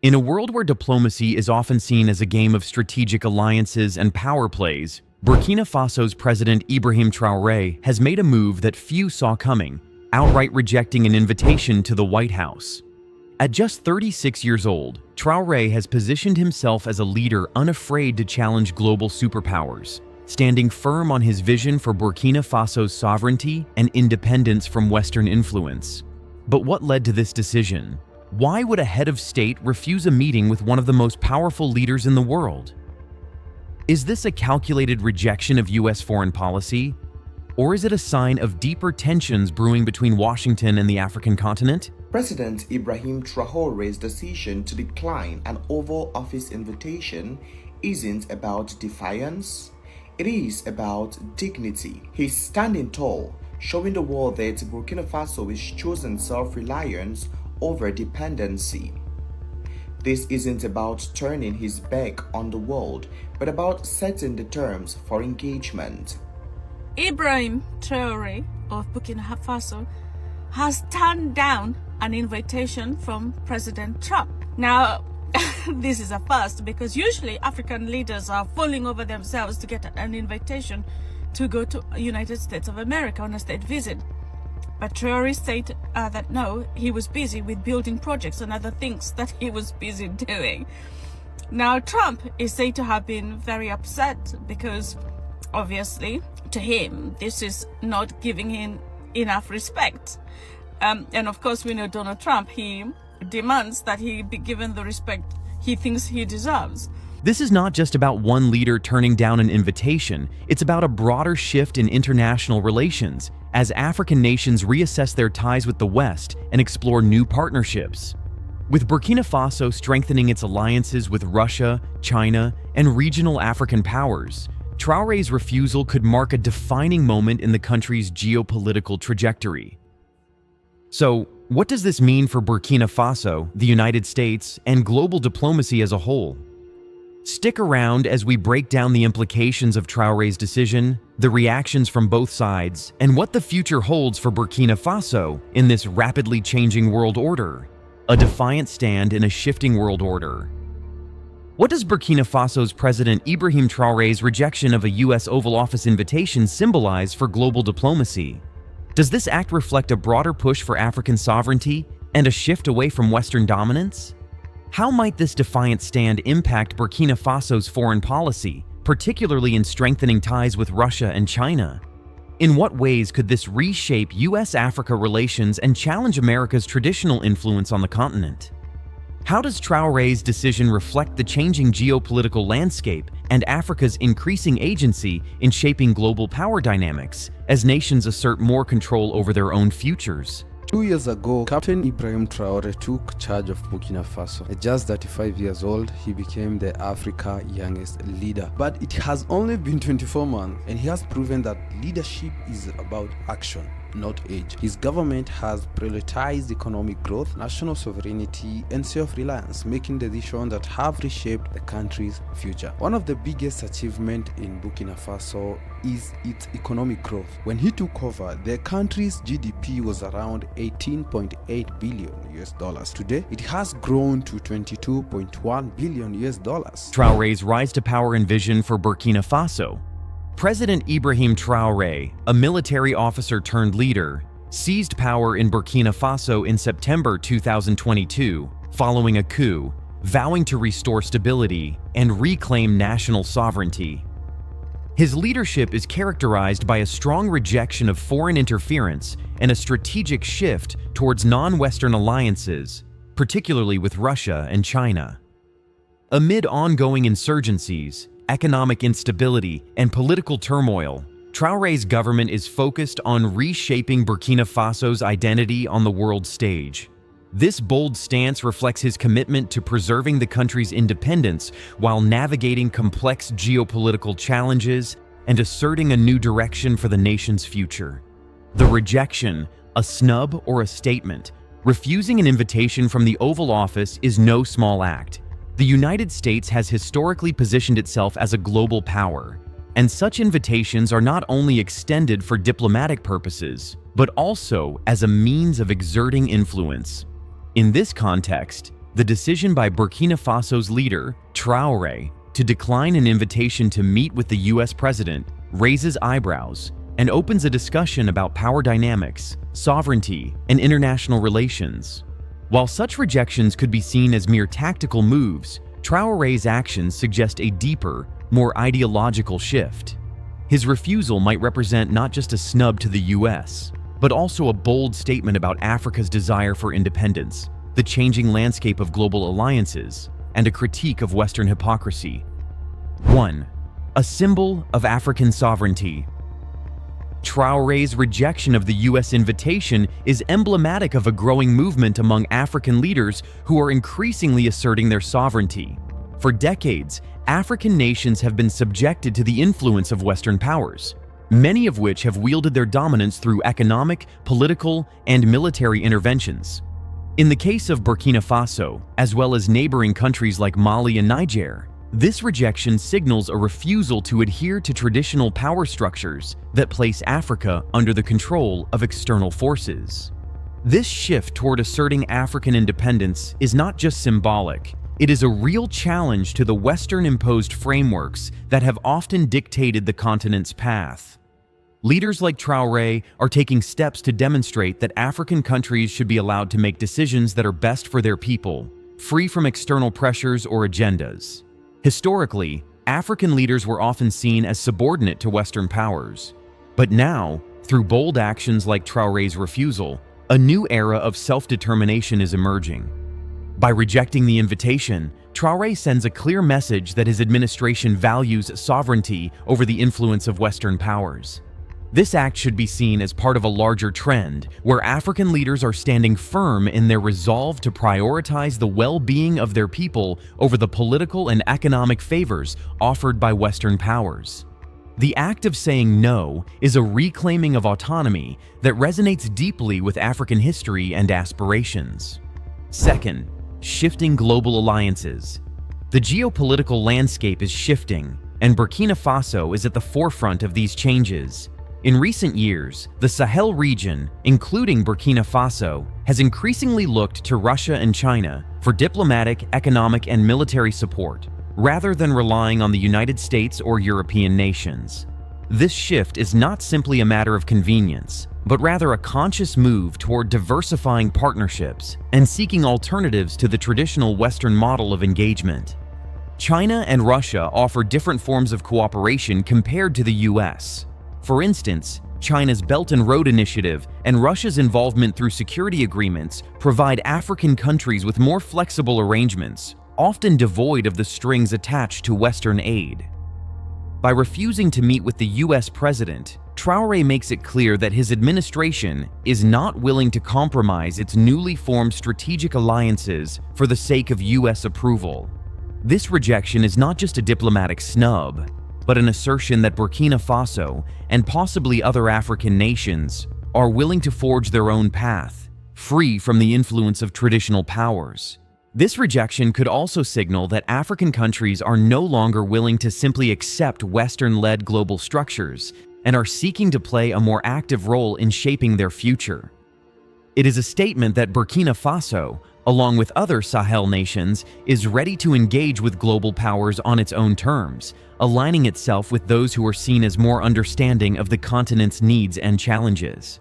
In a world where diplomacy is often seen as a game of strategic alliances and power plays, Burkina Faso's President Ibrahim Traoré has made a move that few saw coming, outright rejecting an invitation to the White House. At just 36 years old, Traoré has positioned himself as a leader unafraid to challenge global superpowers, standing firm on his vision for Burkina Faso's sovereignty and independence from Western influence. But what led to this decision? Why would a head of state refuse a meeting with one of the most powerful leaders in the world? Is this a calculated rejection of U.S. foreign policy? Or is it a sign of deeper tensions brewing between Washington and the African continent? President Ibrahim Traoré's decision to decline an Oval Office invitation isn't about defiance. It is about dignity. He's standing tall, showing the world that Burkina Faso is choosing self-reliance over dependency. This isn't about turning his back on the world, but about setting the terms for engagement. Ibrahim Traoré of Burkina Faso has turned down an invitation from President Trump. Now, this is a first because usually African leaders are falling over themselves to get an invitation to go to United States of America on a state visit. But Traoré said that no, he was busy with building projects and other things that he was busy doing. Now, Trump is said to have been very upset because obviously to him, this is not giving him enough respect. And of course, we know Donald Trump, he demands that he be given the respect he thinks he deserves. This is not just about one leader turning down an invitation, it's about a broader shift in international relations as African nations reassess their ties with the West and explore new partnerships. With Burkina Faso strengthening its alliances with Russia, China, and regional African powers, Traoré's refusal could mark a defining moment in the country's geopolitical trajectory. So, what does this mean for Burkina Faso, the United States, and global diplomacy as a whole? Stick around as we break down the implications of Traoré's decision, the reactions from both sides, and what the future holds for Burkina Faso in this rapidly changing world order. A defiant stand in a shifting world order. What does Burkina Faso's President Ibrahim Traoré's rejection of a U.S. Oval Office invitation symbolize for global diplomacy? Does this act reflect a broader push for African sovereignty and a shift away from Western dominance? How might this defiant stand impact Burkina Faso's foreign policy, particularly in strengthening ties with Russia and China? In what ways could this reshape U.S.-Africa relations and challenge America's traditional influence on the continent? How does Traoré's decision reflect the changing geopolitical landscape and Africa's increasing agency in shaping global power dynamics as nations assert more control over their own futures? 2 years ago, Captain Ibrahim Traoré took charge of Burkina Faso. At just 35 years old, he became the Africa's youngest leader. But it has only been 24 months, and he has proven that leadership is about action, not age. His government has prioritized economic growth, national sovereignty, and self-reliance, making decisions that have reshaped the country's future. One of the biggest achievements in Burkina Faso is its economic growth. When he took over, the country's GDP was around 18.8 billion US dollars. Today, it has grown to 22.1 billion US dollars. Traoré's rise to power and vision for Burkina Faso. President Ibrahim Traoré, a military officer turned leader, seized power in Burkina Faso in September 2022 following a coup, vowing to restore stability and reclaim national sovereignty. His leadership is characterized by a strong rejection of foreign interference and a strategic shift towards non-Western alliances, particularly with Russia and China. Amid ongoing insurgencies, economic instability, and political turmoil, Traoré's government is focused on reshaping Burkina Faso's identity on the world stage. This bold stance reflects his commitment to preserving the country's independence while navigating complex geopolitical challenges and asserting a new direction for the nation's future. The rejection, a snub or a statement, refusing an invitation from the Oval Office is no small act. The United States has historically positioned itself as a global power, and such invitations are not only extended for diplomatic purposes, but also as a means of exerting influence. In this context, The decision by Burkina Faso's leader, Traoré, to decline an invitation to meet with the U.S. president raises eyebrows and opens a discussion about power dynamics, sovereignty, and international relations. While such rejections could be seen as mere tactical moves, Traoré's actions suggest a deeper, more ideological shift. His refusal might represent not just a snub to the U.S., but also a bold statement about Africa's desire for independence, the changing landscape of global alliances, and a critique of Western hypocrisy. 1. A symbol of African sovereignty. Traoré's rejection of the U.S. invitation is emblematic of a growing movement among African leaders who are increasingly asserting their sovereignty. For decades, African nations have been subjected to the influence of Western powers, many of which have wielded their dominance through economic, political, and military interventions. In the case of Burkina Faso, as well as neighboring countries like Mali and Niger, this rejection signals a refusal to adhere to traditional power structures that place Africa under the control of external forces. This shift toward asserting African independence is not just symbolic, it is a real challenge to the Western-imposed frameworks that have often dictated the continent's path. Leaders like Traoré are taking steps to demonstrate that African countries should be allowed to make decisions that are best for their people, free from external pressures or agendas. Historically, African leaders were often seen as subordinate to Western powers. But now, through bold actions like Traoré's refusal, a new era of self-determination is emerging. By rejecting the invitation, Traoré sends a clear message that his administration values sovereignty over the influence of Western powers. This act should be seen as part of a larger trend, where African leaders are standing firm in their resolve to prioritize the well-being of their people over the political and economic favors offered by Western powers. The act of saying no is a reclaiming of autonomy that resonates deeply with African history and aspirations. Second, shifting global alliances. The geopolitical landscape is shifting, and Burkina Faso is at the forefront of these changes. In recent years, the Sahel region, including Burkina Faso, has increasingly looked to Russia and China for diplomatic, economic, and military support, rather than relying on the United States or European nations. This shift is not simply a matter of convenience, but rather a conscious move toward diversifying partnerships and seeking alternatives to the traditional Western model of engagement. China and Russia offer different forms of cooperation compared to the U.S. For instance, China's Belt and Road Initiative and Russia's involvement through security agreements provide African countries with more flexible arrangements, often devoid of the strings attached to Western aid. By refusing to meet with the U.S. president, Traoré makes it clear that his administration is not willing to compromise its newly formed strategic alliances for the sake of U.S. approval. This rejection is not just a diplomatic snub, but an assertion that Burkina Faso and possibly other African nations are willing to forge their own path, free from the influence of traditional powers. This rejection could also signal that African countries are no longer willing to simply accept Western-led global structures and are seeking to play a more active role in shaping their future. It is a statement that Burkina Faso, along with other Sahel nations, is ready to engage with global powers on its own terms, aligning itself with those who are seen as more understanding of the continent's needs and challenges.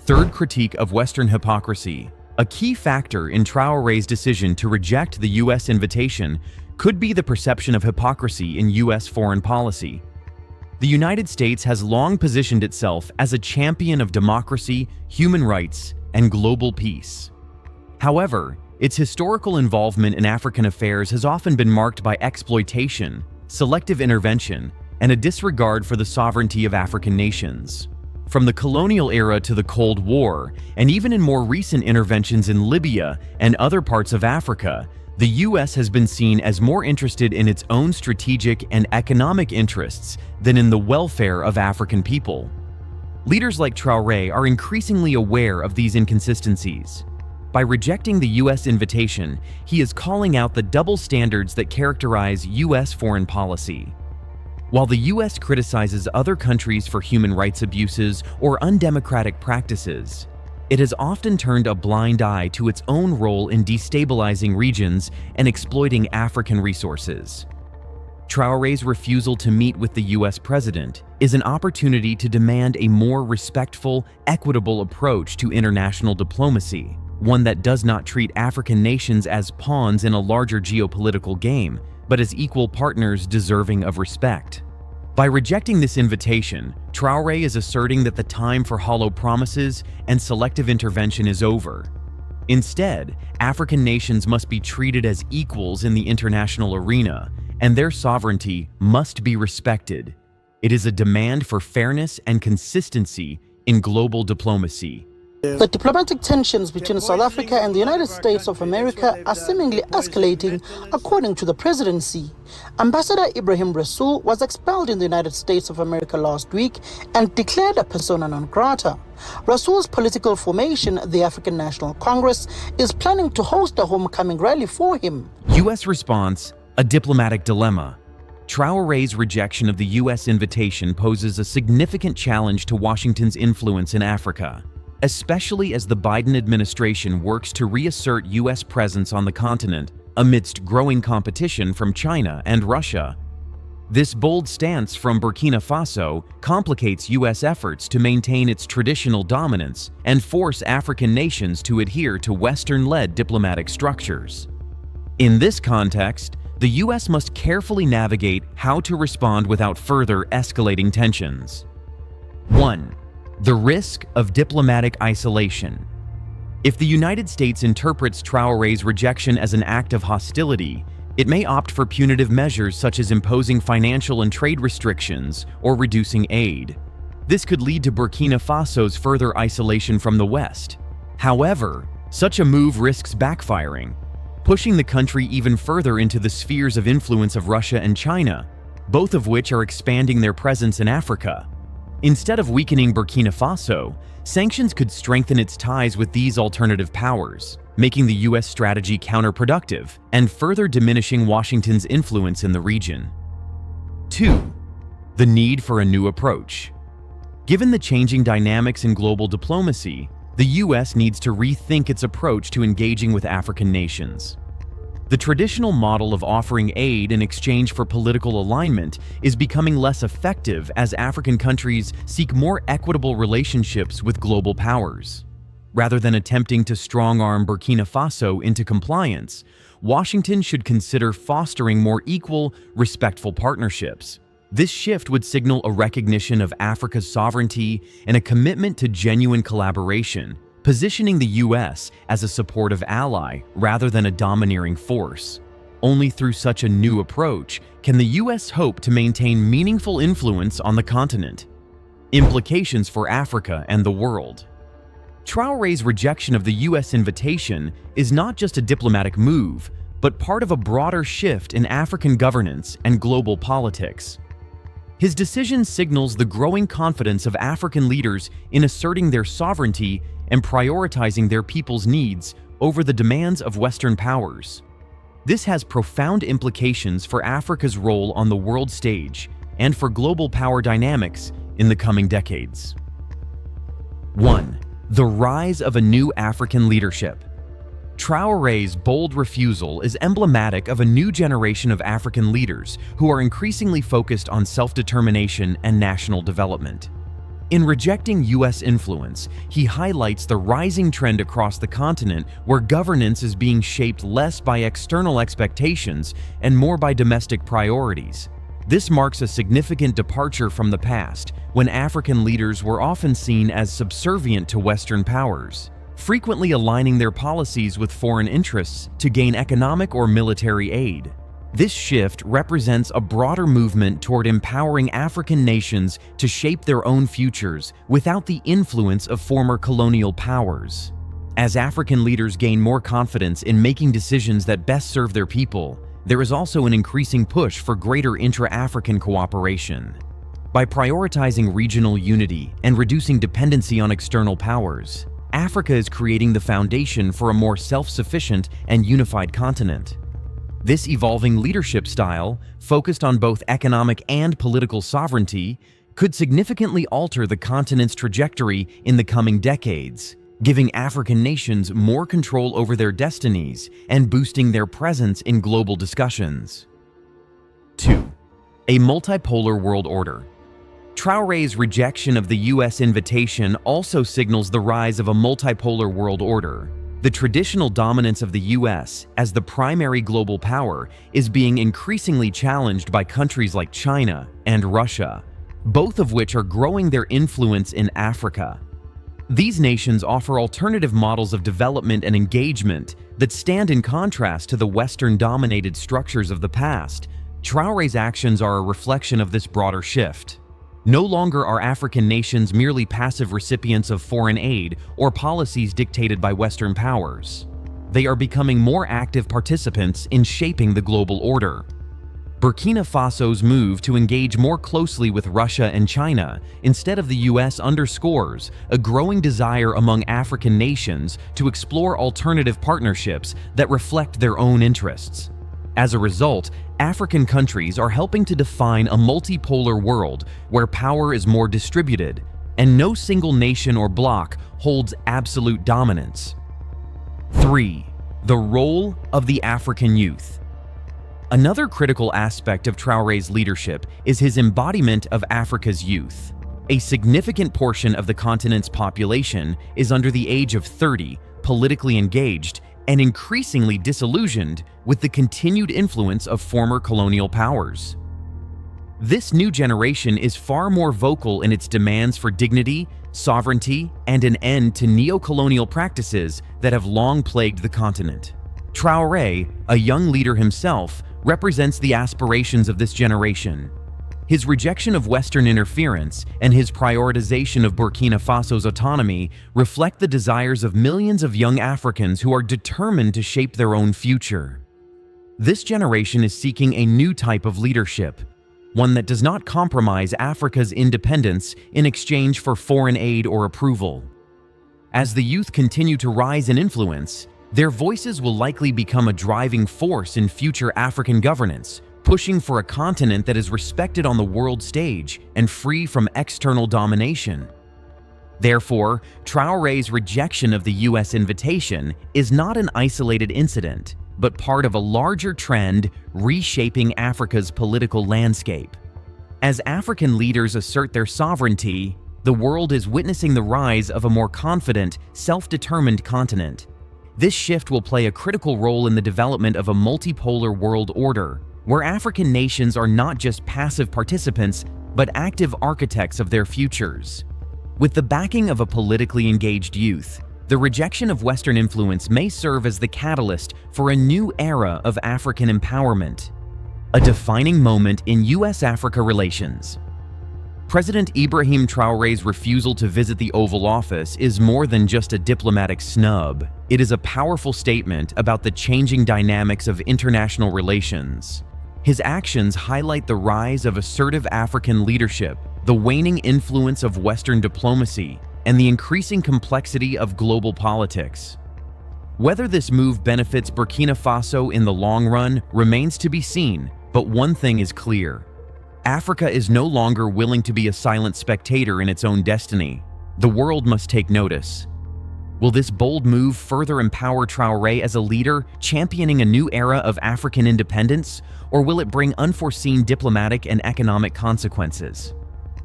Third, critique of Western hypocrisy. A key factor in Traoré's decision to reject the U.S. invitation could be the perception of hypocrisy in U.S. foreign policy. The United States has long positioned itself as a champion of democracy, human rights, and global peace. However, its historical involvement in African affairs has often been marked by exploitation, selective intervention, and a disregard for the sovereignty of African nations. From the colonial era to the Cold War, and even in more recent interventions in Libya and other parts of Africa, the U.S. has been seen as more interested in its own strategic and economic interests than in the welfare of African people. Leaders like Traoré are increasingly aware of these inconsistencies. By rejecting the U.S. invitation, he is calling out the double standards that characterize U.S. foreign policy. While the U.S. criticizes other countries for human rights abuses or undemocratic practices, it has often turned a blind eye to its own role in destabilizing regions and exploiting African resources. Traoré's refusal to meet with the U.S. president is an opportunity to demand a more respectful, equitable approach to international diplomacy, one that does not treat African nations as pawns in a larger geopolitical game, but as equal partners deserving of respect. By rejecting this invitation, Traoré is asserting that the time for hollow promises and selective intervention is over. Instead, African nations must be treated as equals in the international arena, and their sovereignty must be respected. It is a demand for fairness and consistency in global diplomacy. The diplomatic tensions between South Africa and the United States of America are seemingly escalating, according to the presidency. Ambassador Ibrahim Traoré was expelled in the United States of America last week and declared a persona non grata. Traoré's political formation, the African National Congress, is planning to host a homecoming rally for him. U.S. response: a diplomatic dilemma. Traoré's rejection of the U.S. invitation poses a significant challenge to Washington's influence in Africa, especially as the Biden administration works to reassert U.S. presence on the continent amidst growing competition from China and Russia. This bold stance from Burkina Faso complicates U.S. efforts to maintain its traditional dominance and force African nations to adhere to Western-led diplomatic structures. In this context, the U.S. must carefully navigate how to respond without further escalating tensions. 1. The risk of diplomatic isolation. If the United States interprets Traoré's rejection as an act of hostility, it may opt for punitive measures such as imposing financial and trade restrictions or reducing aid. This could lead to Burkina Faso's further isolation from the West. However, such a move risks backfiring, pushing the country even further into the spheres of influence of Russia and China, both of which are expanding their presence in Africa. Instead of weakening Burkina Faso, sanctions could strengthen its ties with these alternative powers, making the U.S. strategy counterproductive and further diminishing Washington's influence in the region. 2. The need for a new approach. Given the changing dynamics in global diplomacy, the U.S. needs to rethink its approach to engaging with African nations. The traditional model of offering aid in exchange for political alignment is becoming less effective as African countries seek more equitable relationships with global powers. Rather than attempting to strong-arm Burkina Faso into compliance, Washington should consider fostering more equal, respectful partnerships. This shift would signal a recognition of Africa's sovereignty and a commitment to genuine collaboration, positioning the U.S. as a supportive ally rather than a domineering force. Only through such a new approach can the U.S. hope to maintain meaningful influence on the continent. Implications for Africa and the world. Traoré's rejection of the U.S. invitation is not just a diplomatic move, but part of a broader shift in African governance and global politics. His decision signals the growing confidence of African leaders in asserting their sovereignty and prioritizing their people's needs over the demands of Western powers. This has profound implications for Africa's role on the world stage and for global power dynamics in the coming decades. 1. The rise of a new African leadership. Traoré's bold refusal is emblematic of a new generation of African leaders who are increasingly focused on self-determination and national development. In rejecting U.S. influence, he highlights the rising trend across the continent where governance is being shaped less by external expectations and more by domestic priorities. This marks a significant departure from the past, when African leaders were often seen as subservient to Western powers, frequently aligning their policies with foreign interests to gain economic or military aid. This shift represents a broader movement toward empowering African nations to shape their own futures without the influence of former colonial powers. As African leaders gain more confidence in making decisions that best serve their people, there is also an increasing push for greater intra-African cooperation. By prioritizing regional unity and reducing dependency on external powers, Africa is creating the foundation for a more self-sufficient and unified continent. This evolving leadership style, focused on both economic and political sovereignty, could significantly alter the continent's trajectory in the coming decades, giving African nations more control over their destinies and boosting their presence in global discussions. 2. A multipolar world order. Traoré's rejection of the U.S. invitation also signals the rise of a multipolar world order. The traditional dominance of the U.S. as the primary global power is being increasingly challenged by countries like China and Russia, both of which are growing their influence in Africa. These nations offer alternative models of development and engagement that stand in contrast to the Western-dominated structures of the past. Traoré's actions are a reflection of this broader shift. No longer are African nations merely passive recipients of foreign aid or policies dictated by Western powers. They are becoming more active participants in shaping the global order. Burkina Faso's move to engage more closely with Russia and China instead of the U.S. underscores a growing desire among African nations to explore alternative partnerships that reflect their own interests. As a result, African countries are helping to define a multipolar world where power is more distributed and no single nation or bloc holds absolute dominance. 3. The role of the African youth. Another critical aspect of Traoré's leadership is his embodiment of Africa's youth. A significant portion of the continent's population is under the age of 30, politically engaged, and increasingly disillusioned with the continued influence of former colonial powers. This new generation is far more vocal in its demands for dignity, sovereignty, and an end to neo-colonial practices that have long plagued the continent. Traoré, a young leader himself, represents the aspirations of this generation. His rejection of Western interference and his prioritization of Burkina Faso's autonomy reflect the desires of millions of young Africans who are determined to shape their own future. This generation is seeking a new type of leadership, one that does not compromise Africa's independence in exchange for foreign aid or approval. As the youth continue to rise in influence, their voices will likely become a driving force in future African governance, pushing for a continent that is respected on the world stage and free from external domination. Therefore, Traoré's rejection of the U.S. invitation is not an isolated incident, but part of a larger trend reshaping Africa's political landscape. As African leaders assert their sovereignty, the world is witnessing the rise of a more confident, self-determined continent. This shift will play a critical role in the development of a multipolar world order, where African nations are not just passive participants, but active architects of their futures. With the backing of a politically engaged youth, the rejection of Western influence may serve as the catalyst for a new era of African empowerment, a defining moment in U.S.-Africa relations. President Ibrahim Traoré's refusal to visit the Oval Office is more than just a diplomatic snub. It is a powerful statement about the changing dynamics of international relations. His actions highlight the rise of assertive African leadership, the waning influence of Western diplomacy, and the increasing complexity of global politics. Whether this move benefits Burkina Faso in the long run remains to be seen, but one thing is clear. Africa is no longer willing to be a silent spectator in its own destiny. The world must take notice. Will this bold move further empower Traoré as a leader, championing a new era of African independence, or will it bring unforeseen diplomatic and economic consequences?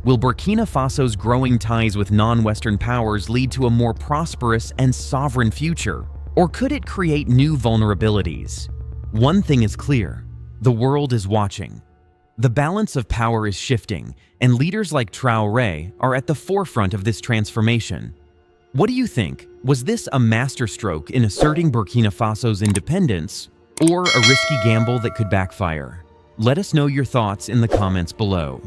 Will Burkina Faso's growing ties with non-Western powers lead to a more prosperous and sovereign future, or could it create new vulnerabilities? One thing is clear: the world is watching. The balance of power is shifting, and leaders like Traoré are at the forefront of this transformation. What do you think? Was this a masterstroke in asserting Burkina Faso's independence, or a risky gamble that could backfire? Let us know your thoughts in the comments below.